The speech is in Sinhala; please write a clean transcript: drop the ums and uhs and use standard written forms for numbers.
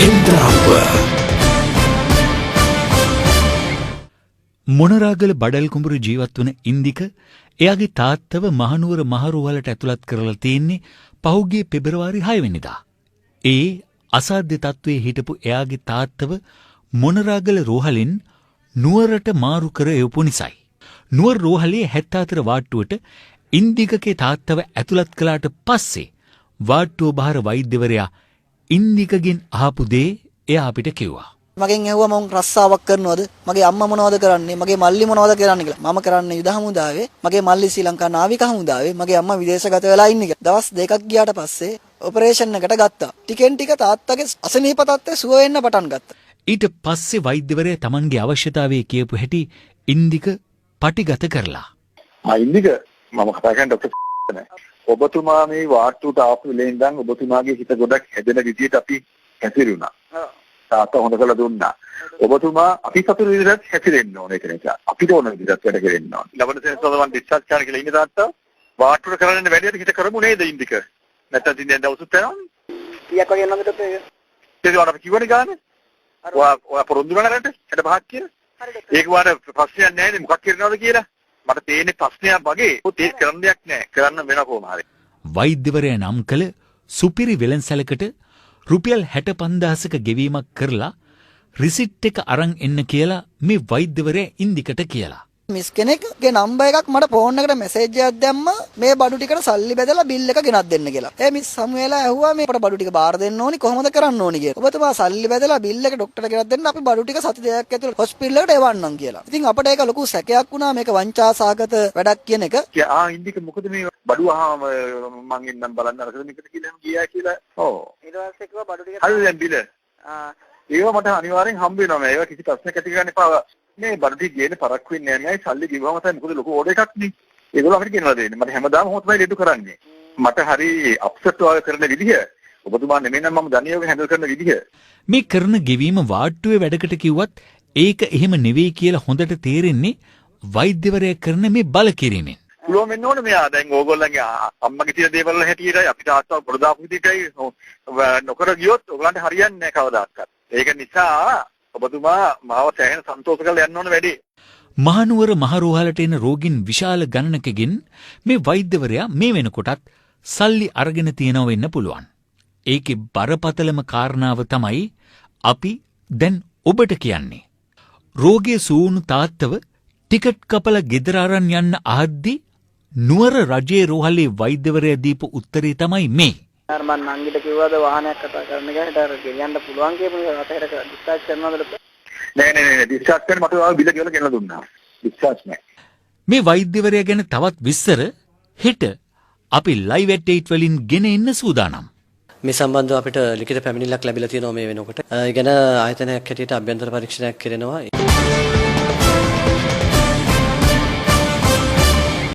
හෙන්ද්‍රාව මොනරාගල බඩල් කුඹුරු ජීවත් වන ඉන්දික එයාගේ තාත්තව මහනුවර මහරුවලට ඇතුළත් කරලා තියෙන්නේ පහුගිය පෙබරවාරි 6 වෙනිදා. ඒ අසාධ්‍ය තත්වයේ හිටපු එයාගේ තාත්තව මොනරාගල රෝහලින් නුවරට මාරු කර එවපු නිසායි. නුවර රෝහලේ 74 වාට්ටුවට ඉන්දිකගේ තාත්තව ඇතුළත් කළාට පස්සේ වාට්ටුව බහර වෛද්‍යවරයා ඉන්දිකගෙන් අහපු දේ එයා අපිට කිව්වා. මගෙන් ඇහුවා මම රස්සාවක් කරනවද? මගේ අම්මා මොනවද කරන්නේ? මගේ මල්ලි මොනවද කරන්නේ කියලා. මම කරන්නේ යුද හමුදාවේ. මගේ මල්ලි ශ්‍රී ලංකා නාවික හමුදාවේ. මගේ අම්මා විදේශගත වෙලා ඉන්නේ කියලා. දවස් දෙකක් ගියාට පස්සේ ඔපරේෂන් එකට ගත්තා. ටිකෙන් ටික තාත්තගේ අසනීප තත්ත්වය සුව වෙන්න පටන් ගත්තා. ඊට පස්සේ වෛද්‍යවරයා Tamanගේ අවශ්‍යතාවයේ කියපු හැටි ඉන්දික පටිගත කරලා. ඉන්දික මම කතා කරන්නේ ડોක්ටර් නෑ. ඔබතුමා මේ වාට්ටුවට ආපු වෙලේ ඉඳන් ඔබතුමාගේ හිත ගොඩක් හැදෙන විදිහට අපි හැසිරුණා. තාත්තා හොඳ කළ දුන්නා. ඔබතුමා අපි සතුටු විදිහට හැසිරෙන්න ඕනේ කියන එක. අපිට ඕන විදිහට වැඩ කරන්න ඕනේ. ලබන සෙනසුරාදා මම ඩිස්චාර්ජ් කරන්න කියලා ඉන්නේ තාත්තා. වාට්ටුවට කරන්න වැඩියට හිත කරමු නේද ඉන්දික? නැත්තම් දිනෙන් දවසුත් යනවා. කීයක් වගේ යනවද ડોක්ටර්? ඒක වඩා කිව්වනේ ගානේ. ඔයා පොරොන්දු වෙනකට 65ක් කියලා. ඒක වඩා ප්‍රශ්නයක් නැහැ නේ මොකක් කරනවද කියලා. මට තේන්නේ ප්‍රශ්නයක් වගේ. ඒක කරන්න දෙයක් නැහැ. කරන්න වෙන කොහොම හරි. වෛද්‍යවරයා නම් කළ සුපිරි වෙළඳසැලකට රුපියල් 65000ක ගෙවීමක් කරලා රිසිට් එක අරන් එන්න කියලා මේ වෛද්‍යවරයා ඉන්දිකට කියලා. මිස් කෙනෙක්ගේ නම්බර් එකක් මට ෆෝන් එකට මැසේජ් එකක් දැම්මා මේ බඩු ටිකට සල්ලි බෙදලා බිල් එක ගෙනත් දෙන්න කියලා. මිස් සමුවෙලා ඇහුවා මේ අපට බඩු ටික බාර දෙන්න ඕනි කොහොමද කරන්න ඕනි කියලා. ඔබතුමා සල්ලි බෙදලා බිල් එක ડોක්ටර් ගෙනත් දෙන්න අපි බඩු ටික සති දෙකක් ඇතුළත හොස්පිටල් එකට එවන්නම් කියලා. ඉතින් අපිට ඒක ලොකු සැකයක් වුණා මේක වංචාසහගත වැඩක් කියන එක. ඉන්දික මොකද මේ බඩු අහම මං එන්නම් බලන්න අරගෙන මේකට කියලා ගියා කියලා. ඔව්. ඊට පස්සේ කිව්වා බඩු ටික හරි දැන් බිල. ඒව මට අනිවාර්යෙන් හම්බ වෙනවා මම. ඒවා කිසි ප්‍රශ්නයක් ඇති කරන්න එපා. මේ බඩු ටික ගේන්න පරක්කු වෙන්නේ නැහැ. සල්ලි ගිහුවම තමයි මොකද ලොකු ඕඩර් එකක් නේ. ඒගොල්ලෝ අපිට කියනවා දෙන්නේ. මට හැමදාම හොත් තමයි ලෙඩු කරන්නේ. මට හරි අප්සෙට් වගේ කරන විදිහ. ඔබතුමා නෙමෙයි නම් මම දනියෝගේ හැන්ඩල් කරන විදිහ. මේ කරන ගෙවීම වාට්ටුවේ වැඩකට කිව්වත් ඒක එහෙම නෙවෙයි කියලා හොඳට තේරෙන්නේ වෛද්‍යවරයා කරන මේ බලකිරීමෙන්. පුළුවන් වෙන්න ඕනේ මෙයා දැන් ඕගොල්ලන්ගේ අම්මගේ තියෙන දේවල් වල හැටියටයි අපිට ආත්තාව පොඩ දාපු විදිහටයි නොකර ගියොත් ඕගලන්ට හරියන්නේ නැහැ කවදාවත්. ඒක නිසා ඔබතුමා මාව සෑහෙන සන්තෝෂ කරලා යන්න ඕන වැඩි. මහනුවර මහරෝහලට එන රෝගීන් විශාල ගණනකකින් මේ වෛද්‍යවරයා මේ වෙනකොටත් සල්ලි අරගෙන තියනව වෙන්න පුළුවන්. ඒකේ බරපතලම කාරණාව තමයි අපි දැන් ඔබට කියන්නේ. රෝගී සූණු තාත්තව ටිකට් කපලා ගෙදර අරන් යන්න ආද්දි නුවර රජයේ රෝහලේ වෛද්‍යවරයා දීපු උත්තරේ තමයි මේ. මම නංගිට කිව්වද වාහනයක් කතා කරන්න ගියාට අර ගෙනියන්න පුළුවන් කියපු අතහැර ඩිස්චාර්ජ් කරනවද? නෑ ඩිස්චාර්ජ් කරන්න මට ආව බිල ගෙවලා ගෙනලා දුන්නා. ඩිස්චාර්ජ් නෑ. මේ වෛද්‍යවරයා ගැන තවත් විස්තර හෙට අපි ලයිව් ඇට් 8 වලින් ගෙන එන්න සූදානම්. මේ සම්බන්ධව අපිට ලිඛිත පැමිණිල්ලක් ලැබිලා තියෙනවා මේ වෙනකොට. ඒ ගැන ආයතනයක් හැටියට අභ්‍යන්තර පරීක්ෂණයක් කරනවා.